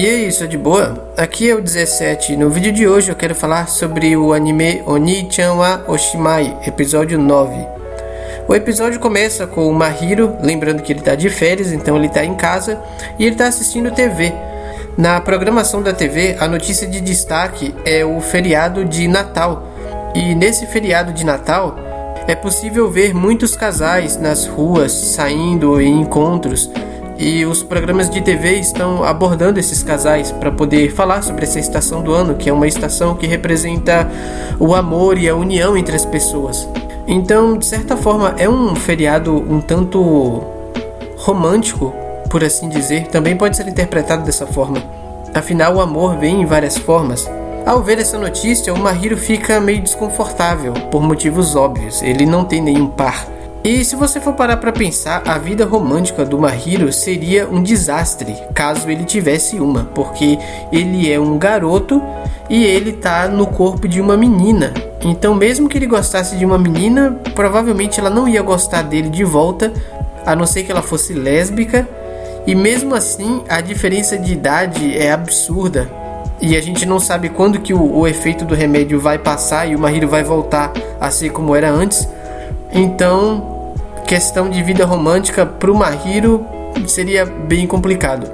E é isso, de boa? Aqui é o 17. No vídeo de hoje eu quero falar sobre o anime Oni-chan wa Oshimai, episódio 9. O episódio começa com o Mahiro, lembrando que ele tá de férias, então ele tá em casa e ele tá assistindo TV. Na programação da TV, a notícia de destaque é o feriado de Natal. E nesse feriado de Natal, é possível ver muitos casais nas ruas, saindo em encontros. E os programas de TV estão abordando esses casais para poder falar sobre essa estação do ano, que é uma estação que representa o amor e a união entre as pessoas. Então, de certa forma, é um feriado um tanto romântico, por assim dizer. Também pode ser interpretado dessa forma. Afinal, o amor vem em várias formas. Ao ver essa notícia, o Mahiro fica meio desconfortável, por motivos óbvios. Ele não tem nenhum par. E se você for parar para pensar, a vida romântica do Mahiro seria um desastre caso ele tivesse uma, porque ele é um garoto e ele tá no corpo de uma menina. Então, mesmo que ele gostasse de uma menina, provavelmente ela não ia gostar dele de volta, a não ser que ela fosse lésbica. E mesmo assim, a diferença de idade é absurda. E a gente não sabe quando que o efeito do remédio vai passar e o Mahiro vai voltar a ser como era antes. Então, questão de vida romântica pro Mahiro seria bem complicado.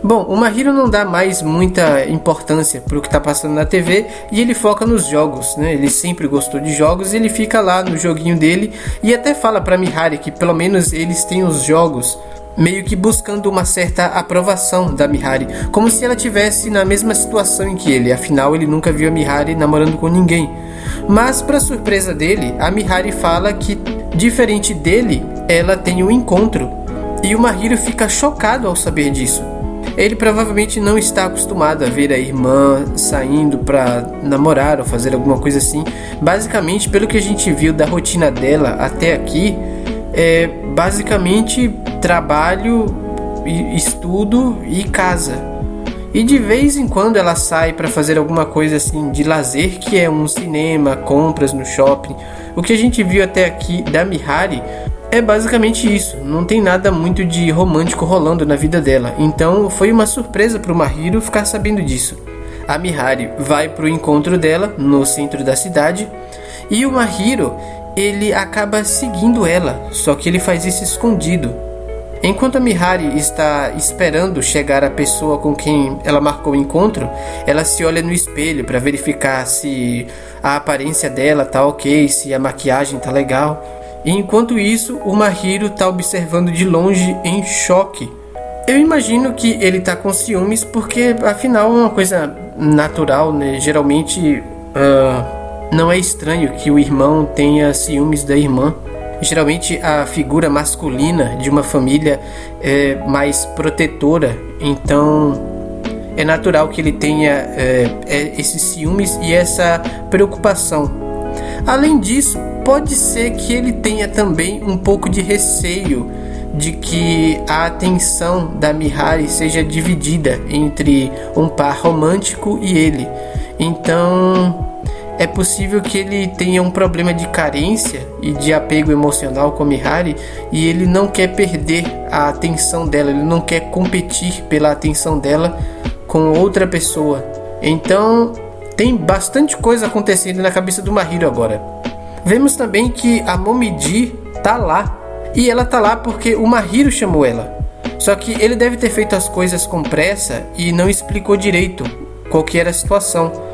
Bom, o Mahiro não dá mais muita importância pro que tá passando na TV e ele foca nos jogos, né? Ele sempre gostou de jogos e ele fica lá no joguinho dele e até fala pra Mihari que pelo menos eles têm os jogos, meio que buscando uma certa aprovação da Mihari, como se ela tivesse na mesma situação em que ele, afinal ele nunca viu a Mihari namorando com ninguém. Mas, para surpresa dele, a Mihari fala que, diferente dele, ela tem um encontro. E o Mahiro fica chocado ao saber disso. Ele provavelmente não está acostumado a ver a irmã saindo para namorar ou fazer alguma coisa assim. Basicamente, pelo que a gente viu da rotina dela até aqui, é basicamente trabalho, estudo e casa. E de vez em quando ela sai para fazer alguma coisa assim de lazer, que é um cinema, compras no shopping. O que a gente viu até aqui da Mihari é basicamente isso. Não tem nada muito de romântico rolando na vida dela. Então foi uma surpresa para o Mahiro ficar sabendo disso. A Mihari vai para o encontro dela no centro da cidade e o Mahiro ele acaba seguindo ela, só que ele faz isso escondido. Enquanto a Mihari está esperando chegar a pessoa com quem ela marcou o encontro, ela se olha no espelho para verificar se a aparência dela tá ok, se a maquiagem tá legal. E enquanto isso, o Mahiro tá observando de longe em choque. Eu imagino que ele tá com ciúmes porque afinal é uma coisa natural, né? Geralmente não é estranho que o irmão tenha ciúmes da irmã. Geralmente a figura masculina de uma família é mais protetora, então é natural que ele tenha esses ciúmes e essa preocupação. Além disso, pode ser que ele tenha também um pouco de receio de que a atenção da Mihari seja dividida entre um par romântico e ele. Então é possível que ele tenha um problema de carência e de apego emocional com a Mihari e ele não quer perder a atenção dela, ele não quer competir pela atenção dela com outra pessoa. Então tem bastante coisa acontecendo na cabeça do Mahiro agora. Vemos também que a Momiji tá lá e ela tá lá porque o Mahiro chamou ela. Só que ele deve ter feito as coisas com pressa e não explicou direito qual que era a situação.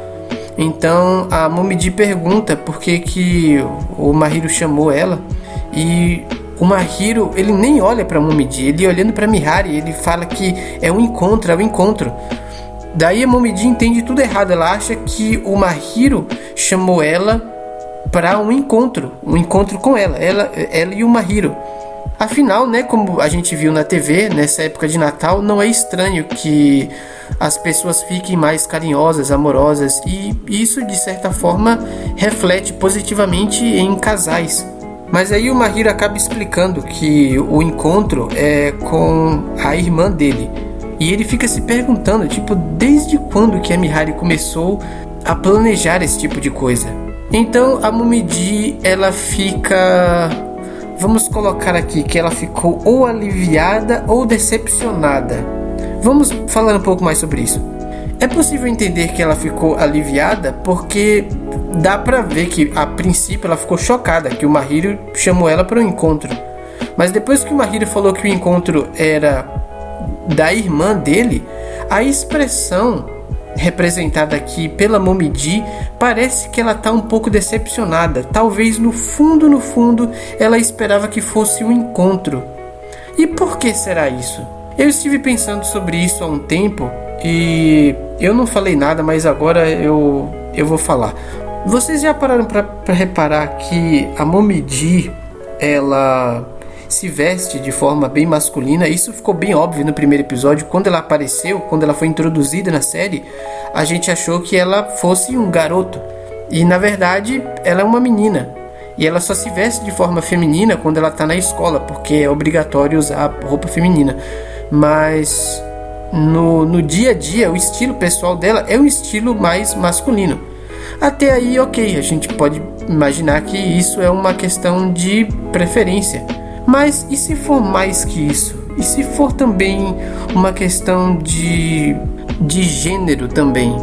Então a Momiji pergunta por que o Mahiro chamou ela e o Mahiro ele nem olha para Momiji, ele olhando para Mihari, ele fala que é um encontro. Daí a Momiji entende tudo errado, ela acha que o Mahiro chamou ela para um encontro com ela e o Mahiro. Afinal, né, como a gente viu na TV, nessa época de Natal, não é estranho que as pessoas fiquem mais carinhosas, amorosas, e isso, de certa forma, reflete positivamente em casais. Mas aí o Mahiro acaba explicando que o encontro é com a irmã dele. E ele fica se perguntando, desde quando que a Mihari começou a planejar esse tipo de coisa? Então a Momiji, ela fica... Vamos colocar aqui que ela ficou ou aliviada ou decepcionada. Vamos falar um pouco mais sobre isso. É possível entender que ela ficou aliviada porque dá pra ver que a princípio ela ficou chocada que o Mahiro chamou ela para um encontro. Mas depois que o Mahiro falou que o encontro era da irmã dele, a expressão representada aqui pela Momiji parece que ela tá um pouco decepcionada. Talvez no fundo ela esperava que fosse um encontro. E por que será isso? Eu estive pensando sobre isso há um tempo e eu não falei nada, mas agora eu vou falar. Vocês já pararam para reparar que a Momiji, ela se veste de forma bem masculina? Isso ficou bem óbvio no primeiro episódio. Quando ela apareceu, quando ela foi introduzida na série, a gente achou que ela fosse um garoto. E na verdade, ela é uma menina. E ela só se veste de forma feminina quando ela está na escola, porque é obrigatório usar roupa feminina. Mas no dia a dia, o estilo pessoal dela é um estilo mais masculino. Até aí, ok, a gente pode imaginar que isso é uma questão de preferência. Mas e se for mais que isso? E se for também uma questão de gênero também?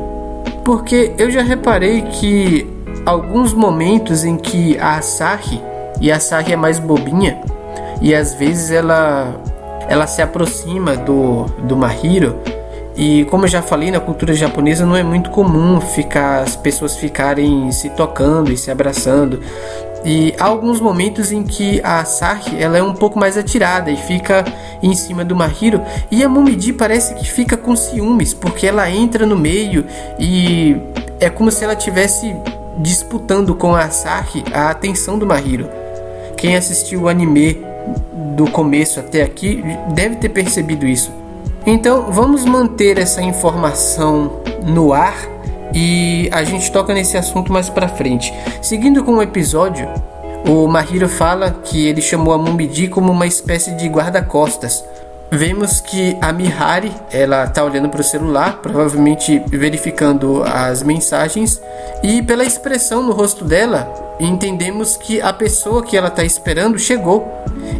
Porque eu já reparei que alguns momentos em que a Asahi é mais bobinha, e às vezes ela se aproxima do Mahiro, e como eu já falei, na cultura japonesa não é muito comum as pessoas ficarem se tocando e se abraçando. E há alguns momentos em que a Asahi ela é um pouco mais atirada e fica em cima do Mahiro, e a Momiji parece que fica com ciúmes, porque ela entra no meio e é como se ela estivesse disputando com a Asahi a atenção do Mahiro. Quem assistiu o anime do começo até aqui deve ter percebido isso. Então vamos manter essa informação no ar e a gente toca nesse assunto mais pra frente. Seguindo com o episódio, o Mahiro fala que ele chamou a Momiji como uma espécie de guarda-costas. Vemos que a Mihari, ela tá olhando para o celular, provavelmente verificando as mensagens, e pela expressão no rosto dela, entendemos que a pessoa que ela tá esperando chegou.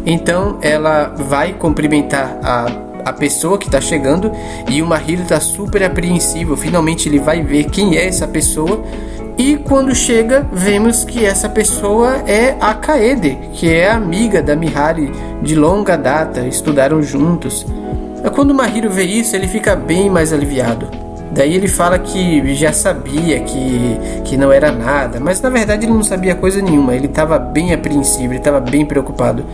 Então ela vai cumprimentar a pessoa que tá chegando, e o Mahiro tá super apreensivo. Finalmente ele vai ver quem é essa pessoa, e quando chega, vemos que essa pessoa é a Kaede, que é amiga da Mihari de longa data, estudaram juntos. Quando o Mahiro vê isso, ele fica bem mais aliviado. Daí ele fala que já sabia que não era nada, mas na verdade ele não sabia coisa nenhuma. Ele estava bem apreensivo, ele estava bem preocupado.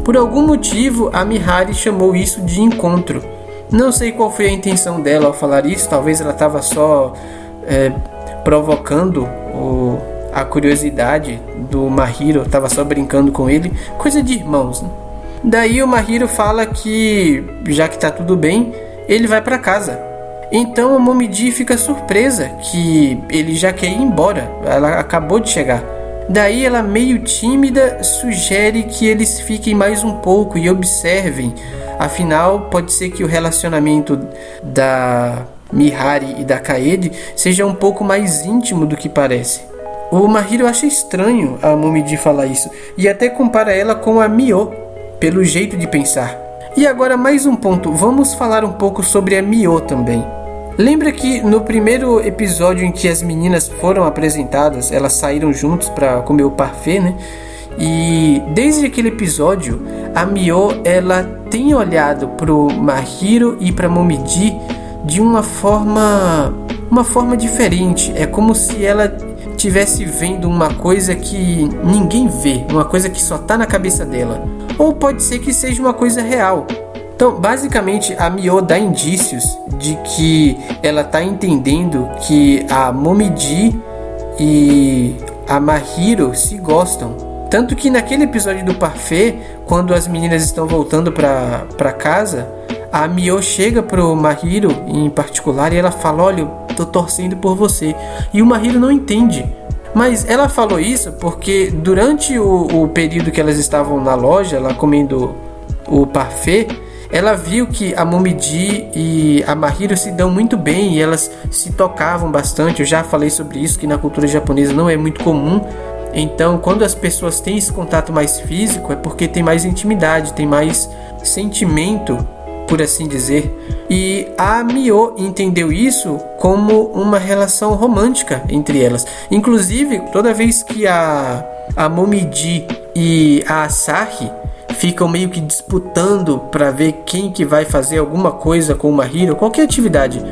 Por algum motivo, a Mihari chamou isso de encontro. Não sei qual foi a intenção dela ao falar isso. Talvez ela estava só provocando a curiosidade do Mahiro, estava só brincando com ele, coisa de irmãos, né? Daí o Mahiro fala que, já que tá tudo bem, ele vai para casa. Então a Momiji fica surpresa que ele já quer ir embora, ela acabou de chegar. Daí ela, meio tímida, sugere que eles fiquem mais um pouco e observem. Afinal, pode ser que o relacionamento da Mihari e da Kaede seja um pouco mais íntimo do que parece. O Mahiro acha estranho a Momiji falar isso e até compara ela com a Mio, pelo jeito de pensar. E agora mais um ponto, vamos falar um pouco sobre a Mio também. Lembra que no primeiro episódio em que as meninas foram apresentadas, elas saíram juntos para comer o parfait, né? E desde aquele episódio, a Mio, ela tem olhado pro Mahiro e pra Momiji de uma forma diferente. É como se ela estivesse vendo uma coisa que ninguém vê, uma coisa que só tá na cabeça dela. Ou pode ser que seja uma coisa real. Então, basicamente, a Mio dá indícios de que ela tá entendendo que a Momiji e a Mahiro se gostam. Tanto que naquele episódio do parfait, quando as meninas estão voltando pra casa, a Mio chega pro Mahiro em particular e ela fala: olha, eu tô torcendo por você. E o Mahiro não entende. Mas ela falou isso porque durante o período que elas estavam na loja, lá comendo o parfait, ela viu que a Momiji e a Mahiro se dão muito bem e elas se tocavam bastante. Eu já falei sobre isso, que na cultura japonesa não é muito comum. Então, quando as pessoas têm esse contato mais físico, é porque tem mais intimidade, tem mais sentimento por assim dizer. E a Mio entendeu isso como uma relação romântica entre elas. Inclusive, toda vez que a Momiji e a Asahi ficam meio que disputando para ver quem que vai fazer alguma coisa com o Mahiro, qualquer atividade,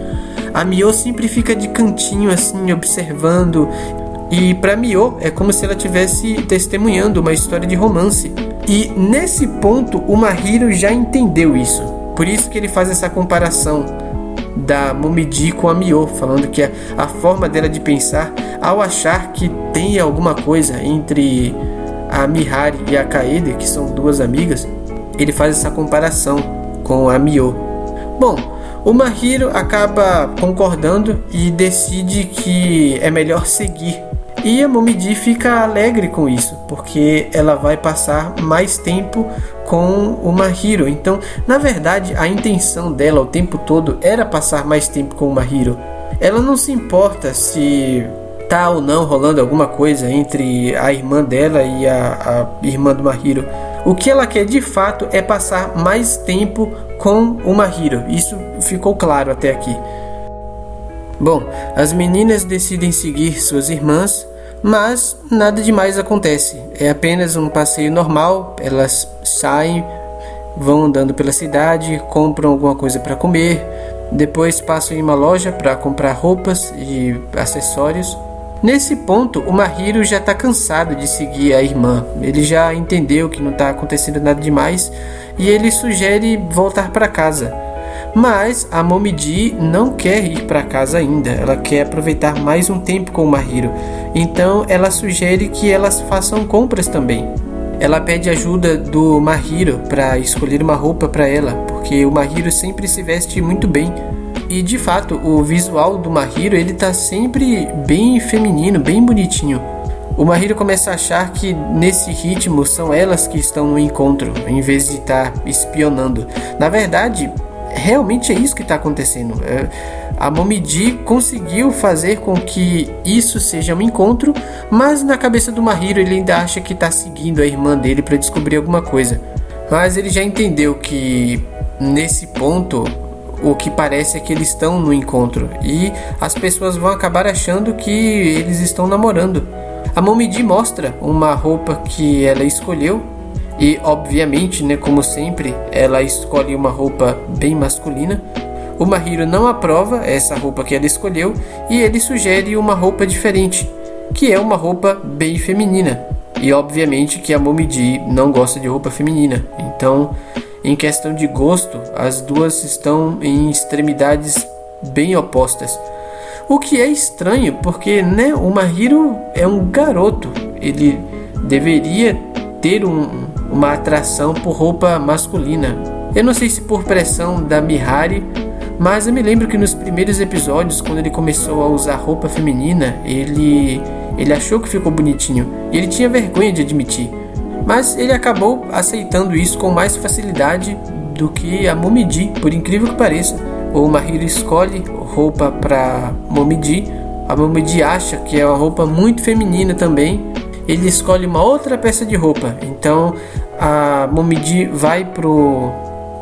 a Mio sempre fica de cantinho assim, observando. E para Mio é como se ela estivesse testemunhando uma história de romance. E nesse ponto o Mahiro já entendeu isso. Por isso que ele faz essa comparação da Momiji com a Mio, falando que a forma dela de pensar, ao achar que tem alguma coisa entre a Mihari e a Kaede, que são duas amigas, ele faz essa comparação com a Mio. Bom, o Mahiro acaba concordando e decide que é melhor seguir. E a Momiji fica alegre com isso, porque ela vai passar mais tempo com o Mahiro. Então, na verdade, a intenção dela o tempo todo era passar mais tempo com o Mahiro. Ela não se importa se tá ou não rolando alguma coisa entre a irmã dela e a irmã do Mahiro. O que ela quer de fato é passar mais tempo com o Mahiro. Isso ficou claro até aqui. Bom, as meninas decidem seguir suas irmãs, mas nada demais acontece. É apenas um passeio normal. Elas saem, vão andando pela cidade, compram alguma coisa para comer, depois passam em uma loja para comprar roupas e acessórios. Nesse ponto, o Mahiro já está cansado de seguir a irmã. Ele já entendeu que não está acontecendo nada demais e ele sugere voltar para casa. Mas a Momiji não quer ir para casa ainda. Ela quer aproveitar mais um tempo com o Mahiro. Então ela sugere que elas façam compras também. Ela pede ajuda do Mahiro para escolher uma roupa para ela, porque o Mahiro sempre se veste muito bem. E de fato, o visual do Mahiro, ele tá sempre bem feminino, bem bonitinho. O Mahiro começa a achar que nesse ritmo são elas que estão no encontro, em vez de estar espionando. Na verdade, realmente é isso que está acontecendo. A Momiji conseguiu fazer com que isso seja um encontro, mas na cabeça do Mahiro ele ainda acha que está seguindo a irmã dele para descobrir alguma coisa. Mas ele já entendeu que nesse ponto o que parece é que eles estão no encontro e as pessoas vão acabar achando que eles estão namorando. A Momiji mostra uma roupa que ela escolheu e, obviamente, né, como sempre, ela escolhe uma roupa bem masculina. O Mahiro não aprova essa roupa que ela escolheu e ele sugere uma roupa diferente, que é uma roupa bem feminina. E, obviamente, que a Momiji não gosta de roupa feminina. Então, em questão de gosto, as duas estão em extremidades bem opostas. O que é estranho, porque né, o Mahiro é um garoto. Ele deveria ter uma atração por roupa masculina. Eu não sei se por pressão da Mihari, mas eu me lembro que nos primeiros episódios, quando ele começou a usar roupa feminina, ele achou que ficou bonitinho. E ele tinha vergonha de admitir. Mas ele acabou aceitando isso com mais facilidade do que a Momiji, por incrível que pareça. O Mahiro escolhe roupa para Momiji. A Momiji acha que é uma roupa muito feminina também. Ele escolhe uma outra peça de roupa. Então a Momiji vai pro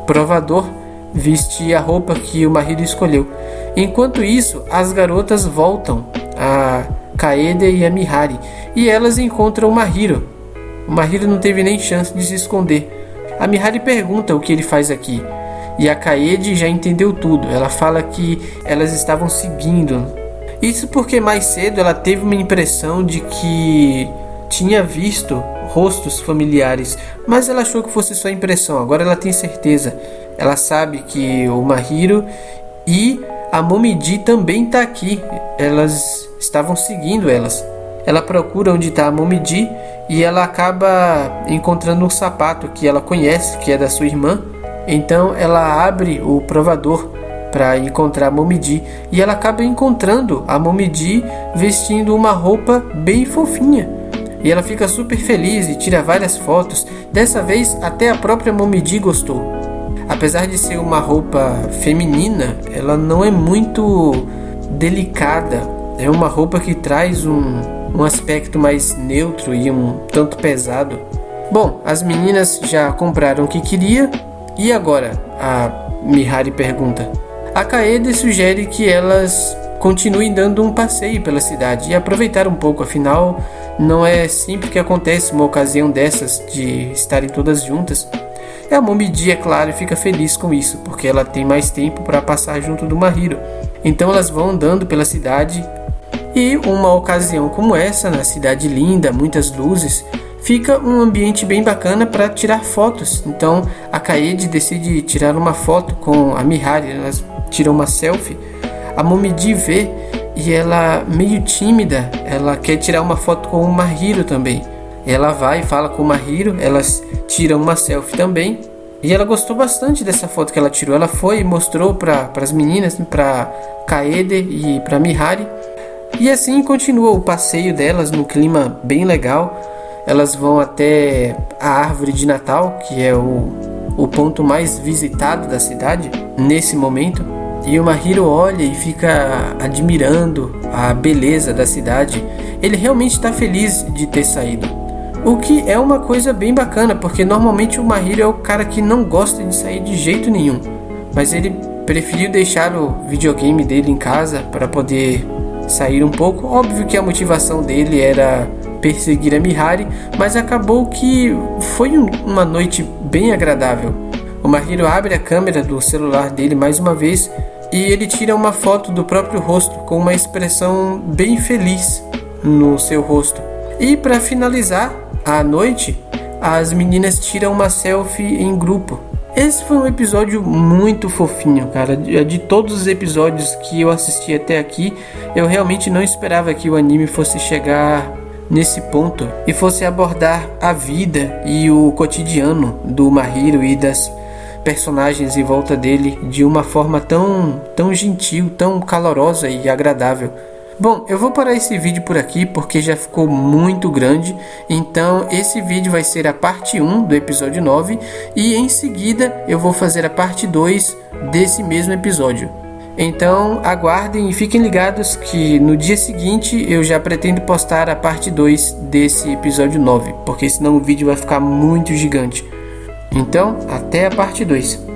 provador vestir a roupa que o Mahiro escolheu. Enquanto isso, as garotas voltam, a Kaede e a Mihari, e elas encontram o Mahiro. O Mahiro não teve nem chance de se esconder. A Mihari pergunta o que ele faz aqui. E a Kaede já entendeu tudo. Ela fala que elas estavam seguindo. Isso porque mais cedo ela teve uma impressão de que tinha visto rostos familiares. Mas ela achou que fosse só impressão. Agora ela tem certeza. Ela sabe que o Mahiro e a Momiji também está aqui. Elas estavam seguindo elas. Ela procura onde está a Momiji e ela acaba encontrando um sapato que ela conhece, que é da sua irmã. Então ela abre o provador para encontrar a Momiji e ela acaba encontrando a Momiji vestindo uma roupa bem fofinha. E ela fica super feliz e tira várias fotos. Dessa vez até a própria Momiji gostou. Apesar de ser uma roupa feminina, ela não é muito delicada. É uma roupa que traz um aspecto mais neutro e um tanto pesado. Bom, as meninas já compraram o que queria e agora a Mihari pergunta. A Kaede sugere que elas continuem dando um passeio pela cidade e aproveitar um pouco, afinal não é sempre que acontece uma ocasião dessas de estarem todas juntas. E a Momiji, é claro, fica feliz com isso, porque ela tem mais tempo para passar junto do Mahiro. Então elas vão andando pela cidade e uma ocasião como essa, na cidade linda, muitas luzes, fica um ambiente bem bacana para tirar fotos. Então a Kaede decide tirar uma foto com a Mihari, elas tiram uma selfie. A Momiji vê e ela, meio tímida, ela quer tirar uma foto com o Mahiro também. Ela vai e fala com o Mahiro, elas tiram uma selfie também. E ela gostou bastante dessa foto que ela tirou. Ela foi e mostrou para as meninas, para Kaede e para Mihari. E assim continua o passeio delas num clima bem legal. Elas vão até a árvore de Natal, que é o ponto mais visitado da cidade nesse momento. E o Mahiro olha e fica admirando a beleza da cidade. Ele realmente está feliz de ter saído. O que é uma coisa bem bacana, porque normalmente o Mahiro é o cara que não gosta de sair de jeito nenhum. Mas ele preferiu deixar o videogame dele em casa para poder sair um pouco. Óbvio que a motivação dele era perseguir a Mihari, mas acabou que foi uma noite bem agradável. O Mahiro abre a câmera do celular dele mais uma vez e ele tira uma foto do próprio rosto com uma expressão bem feliz no seu rosto. E para finalizar a noite, as meninas tiram uma selfie em grupo. Esse foi um episódio muito fofinho, cara. De todos os episódios que eu assisti até aqui, eu realmente não esperava que o anime fosse chegar nesse ponto e fosse abordar a vida e o cotidiano do Mahiro e das personagens em volta dele de uma forma tão gentil, tão calorosa e agradável. Bom, eu vou parar esse vídeo por aqui porque já ficou muito grande, então esse vídeo vai ser a parte 1 do episódio 9 e em seguida eu vou fazer a parte 2 desse mesmo episódio. Então aguardem e fiquem ligados que no dia seguinte eu já pretendo postar a parte 2 desse episódio 9, porque senão o vídeo vai ficar muito gigante. Então, até a parte 2.